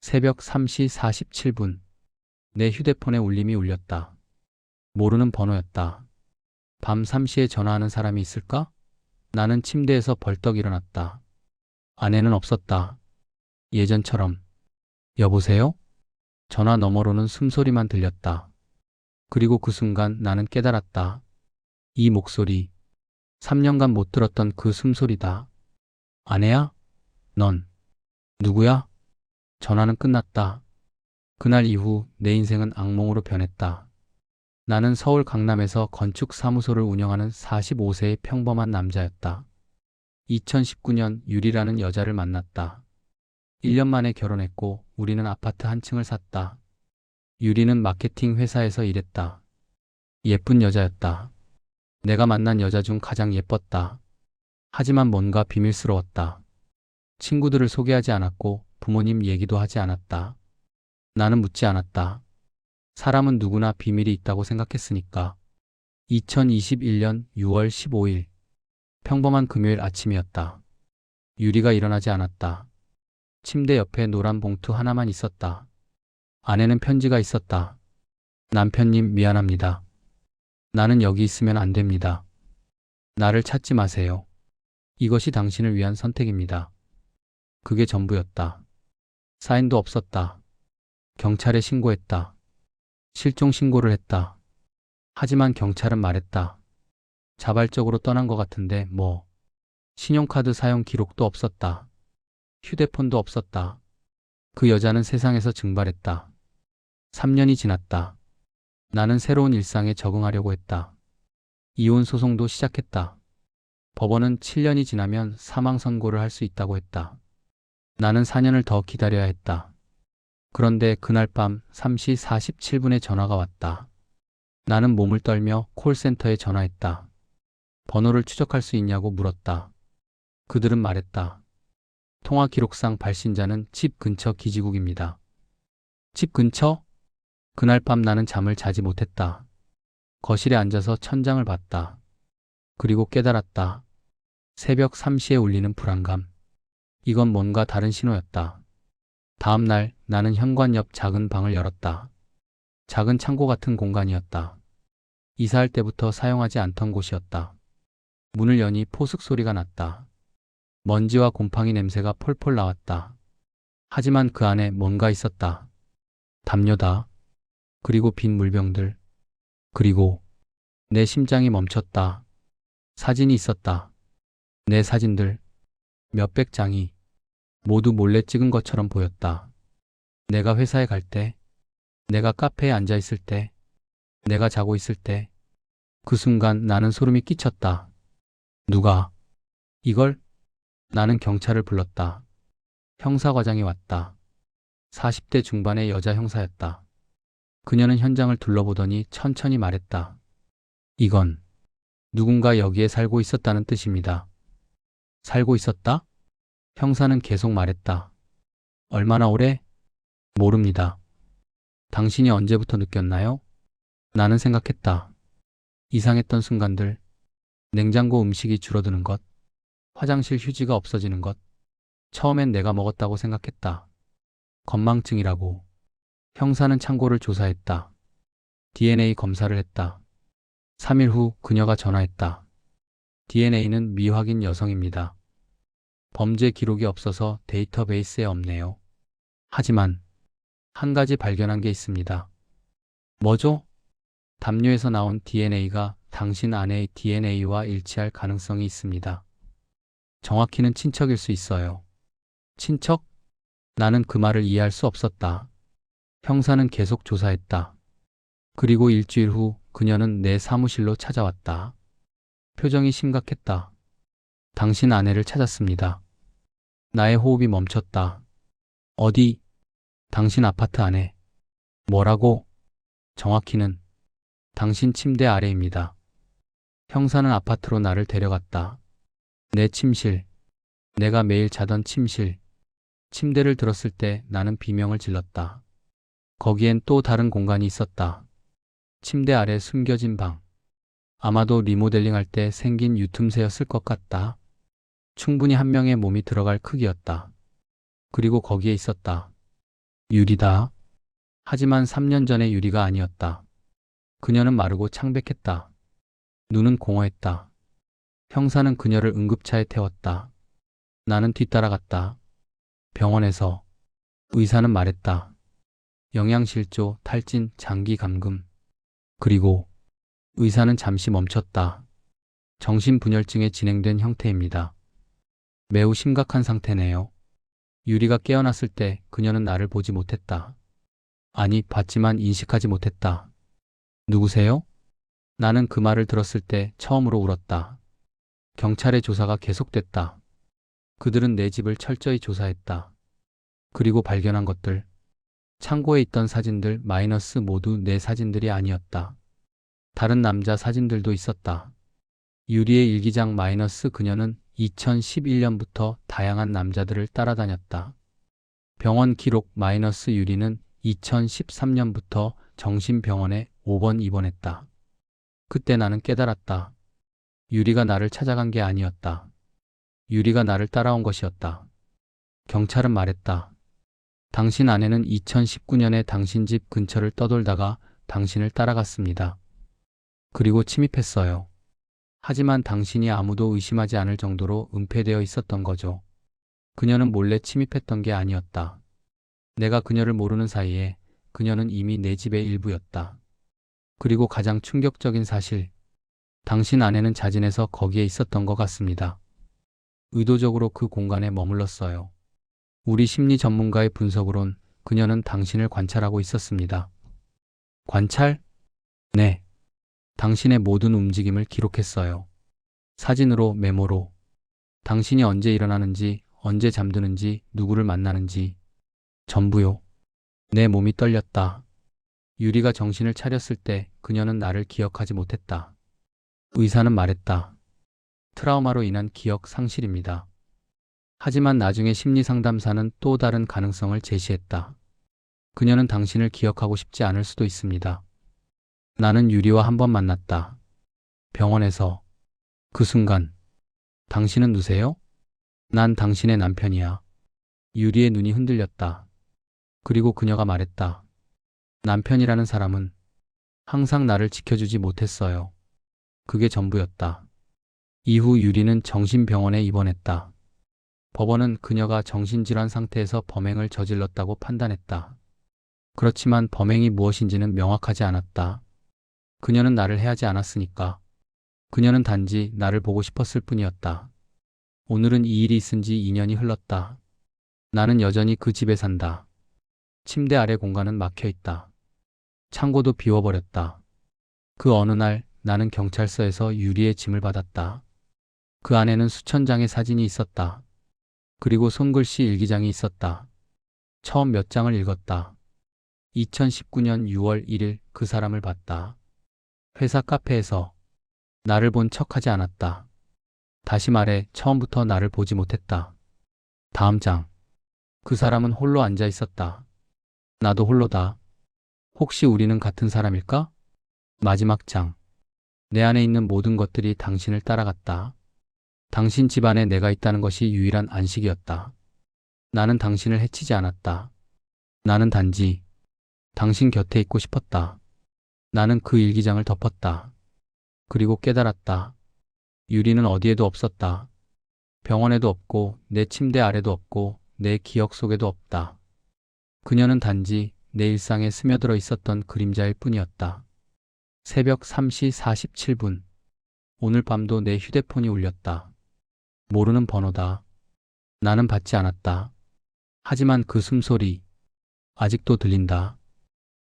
새벽 3시 47분. 내 휴대폰에 울림이 울렸다. 모르는 번호였다. 밤 3시에 전화하는 사람이 있을까? 나는 침대에서 벌떡 일어났다. 아내는 없었다. 예전처럼. 여보세요? 전화 너머로는 숨소리만 들렸다. 그리고 그 순간 나는 깨달았다. 이 목소리. 3년간 못 들었던 그 숨소리다. 아내야? 넌 누구야? 전화는 끝났다. 그날 이후 내 인생은 악몽으로 변했다. 나는 서울 강남에서 건축사무소를 운영하는 45세의 평범한 남자였다. 2019년 유리라는 여자를 만났다. 1년 만에 결혼했고 우리는 아파트 한 층을 샀다. 유리는 마케팅 회사에서 일했다. 예쁜 여자였다. 내가 만난 여자 중 가장 예뻤다. 하지만 뭔가 비밀스러웠다. 친구들을 소개하지 않았고 부모님 얘기도 하지 않았다. 나는 묻지 않았다. 사람은 누구나 비밀이 있다고 생각했으니까. 2021년 6월 15일. 평범한 금요일 아침이었다. 유리가 일어나지 않았다. 침대 옆에 노란 봉투 하나만 있었다. 안에는 편지가 있었다. 남편님 미안합니다. 나는 여기 있으면 안 됩니다. 나를 찾지 마세요. 이것이 당신을 위한 선택입니다. 그게 전부였다. 사인도 없었다. 경찰에 신고했다. 실종 신고를 했다. 하지만 경찰은 말했다. 자발적으로 떠난 것 같은데 뭐. 신용카드 사용 기록도 없었다. 휴대폰도 없었다. 그 여자는 세상에서 증발했다. 3년이 지났다. 나는 새로운 일상에 적응하려고 했다. 이혼 소송도 시작했다. 법원은 7년이 지나면 사망 선고를 할 수 있다고 했다. 나는 4년을 더 기다려야 했다. 그런데 그날 밤 3시 47분에 전화가 왔다. 나는 몸을 떨며 콜센터에 전화했다. 번호를 추적할 수 있냐고 물었다. 그들은 말했다. 통화 기록상 발신자는 집 근처 기지국입니다. 집 근처? 그날 밤 나는 잠을 자지 못했다. 거실에 앉아서 천장을 봤다. 그리고 깨달았다. 새벽 3시에 울리는 불안감. 이건 뭔가 다른 신호였다. 다음 날 나는 현관 옆 작은 방을 열었다. 작은 창고 같은 공간이었다. 이사할 때부터 사용하지 않던 곳이었다. 문을 여니 포슥 소리가 났다. 먼지와 곰팡이 냄새가 폴폴 나왔다. 하지만 그 안에 뭔가 있었다. 담요다. 그리고 빈 물병들. 그리고 내 심장이 멈췄다. 사진이 있었다. 내 사진들. 몇백 장이 모두 몰래 찍은 것처럼 보였다. 내가 회사에 갈 때, 내가 카페에 앉아 있을 때, 내가 자고 있을 때, 그 순간 나는 소름이 끼쳤다. 누가 이걸? 나는 경찰을 불렀다. 형사과장이 왔다. 40대 중반의 여자 형사였다. 그녀는 현장을 둘러보더니 천천히 말했다. 이건 누군가 여기에 살고 있었다는 뜻입니다. 살고 있었다? 형사는 계속 말했다. 얼마나 오래? 모릅니다. 당신이 언제부터 느꼈나요? 나는 생각했다. 이상했던 순간들, 냉장고 음식이 줄어드는 것, 화장실 휴지가 없어지는 것, 처음엔 내가 먹었다고 생각했다. 건망증이라고. 형사는 창고를 조사했다. DNA 검사를 했다. 3일 후 그녀가 전화했다. DNA는 미확인 여성입니다. 범죄 기록이 없어서 데이터베이스에 없네요. 하지만 한 가지 발견한 게 있습니다. 뭐죠? 담요에서 나온 DNA가 당신 아내의 DNA와 일치할 가능성이 있습니다. 정확히는 친척일 수 있어요. 친척? 나는 그 말을 이해할 수 없었다. 형사는 계속 조사했다. 그리고 일주일 후 그녀는 내 사무실로 찾아왔다. 표정이 심각했다. 당신 아내를 찾았습니다. 나의 호흡이 멈췄다. 어디? 당신 아파트 안에. 뭐라고? 정확히는 당신 침대 아래입니다. 형사는 아파트로 나를 데려갔다. 내 침실. 내가 매일 자던 침실. 침대를 들었을 때 나는 비명을 질렀다. 거기엔 또 다른 공간이 있었다. 침대 아래 숨겨진 방. 아마도 리모델링 할 때 생긴 유틈새였을 것 같다. 충분히 한 명의 몸이 들어갈 크기였다. 그리고 거기에 있었다. 유리다. 하지만 3년 전의 유리가 아니었다. 그녀는 마르고 창백했다. 눈은 공허했다. 형사는 그녀를 응급차에 태웠다. 나는 뒤따라갔다. 병원에서 의사는 말했다. 영양실조, 탈진, 장기 감금. 그리고 의사는 잠시 멈췄다. 정신분열증에 진행된 형태입니다. 매우 심각한 상태네요. 유리가 깨어났을 때 그녀는 나를 보지 못했다. 아니, 봤지만 인식하지 못했다. 누구세요? 나는 그 말을 들었을 때 처음으로 울었다. 경찰의 조사가 계속됐다. 그들은 내 집을 철저히 조사했다. 그리고 발견한 것들, 창고에 있던 사진들 마이너스 모두 내 사진들이 아니었다. 다른 남자 사진들도 있었다. 유리의 일기장 마이너스 그녀는 2011년부터 다양한 남자들을 따라다녔다. 병원 기록 마이너스 유리는 2013년부터 정신병원에 5번 입원했다. 그때 나는 깨달았다. 유리가 나를 찾아간 게 아니었다. 유리가 나를 따라온 것이었다. 경찰은 말했다. 당신 아내는 2019년에 당신 집 근처를 떠돌다가 당신을 따라갔습니다. 그리고 침입했어요. 하지만 당신이 아무도 의심하지 않을 정도로 은폐되어 있었던 거죠. 그녀는 몰래 침입했던 게 아니었다. 내가 그녀를 모르는 사이에 그녀는 이미 내 집의 일부였다. 그리고 가장 충격적인 사실, 당신 아내는 자진해서 거기에 있었던 것 같습니다. 의도적으로 그 공간에 머물렀어요. 우리 심리 전문가의 분석으론 그녀는 당신을 관찰하고 있었습니다. 관찰? 네. 당신의 모든 움직임을 기록했어요. 사진으로, 메모로. 당신이 언제 일어나는지, 언제 잠드는지, 누구를 만나는지. 전부요. 내 몸이 떨렸다. 유리가 정신을 차렸을 때 그녀는 나를 기억하지 못했다. 의사는 말했다. 트라우마로 인한 기억 상실입니다. 하지만 나중에 심리상담사는 또 다른 가능성을 제시했다. 그녀는 당신을 기억하고 싶지 않을 수도 있습니다. 나는 유리와 한 번 만났다. 병원에서. 그 순간. 당신은 누구세요? 난 당신의 남편이야. 유리의 눈이 흔들렸다. 그리고 그녀가 말했다. 남편이라는 사람은 항상 나를 지켜주지 못했어요. 그게 전부였다. 이후 유리는 정신병원에 입원했다. 법원은 그녀가 정신질환 상태에서 범행을 저질렀다고 판단했다. 그렇지만 범행이 무엇인지는 명확하지 않았다. 그녀는 나를 해하지 않았으니까. 그녀는 단지 나를 보고 싶었을 뿐이었다. 오늘은 이 일이 있은 지 2년이 흘렀다. 나는 여전히 그 집에 산다. 침대 아래 공간은 막혀 있다. 창고도 비워버렸다. 그 어느 날 나는 경찰서에서 유리의 짐을 받았다. 그 안에는 수천 장의 사진이 있었다. 그리고 손글씨 일기장이 있었다. 처음 몇 장을 읽었다. 2019년 6월 1일 그 사람을 봤다. 회사 카페에서. 나를 본 척하지 않았다. 다시 말해 처음부터 나를 보지 못했다. 다음 장. 그 사람은 홀로 앉아 있었다. 나도 홀로다. 혹시 우리는 같은 사람일까? 마지막 장. 내 안에 있는 모든 것들이 당신을 따라갔다. 당신 집안에 내가 있다는 것이 유일한 안식이었다. 나는 당신을 해치지 않았다. 나는 단지 당신 곁에 있고 싶었다. 나는 그 일기장을 덮었다. 그리고 깨달았다. 유리는 어디에도 없었다. 병원에도 없고 내 침대 아래도 없고 내 기억 속에도 없다. 그녀는 단지 내 일상에 스며들어 있었던 그림자일 뿐이었다. 새벽 3시 47분. 오늘 밤도 내 휴대폰이 울렸다. 모르는 번호다. 나는 받지 않았다. 하지만 그 숨소리 아직도 들린다.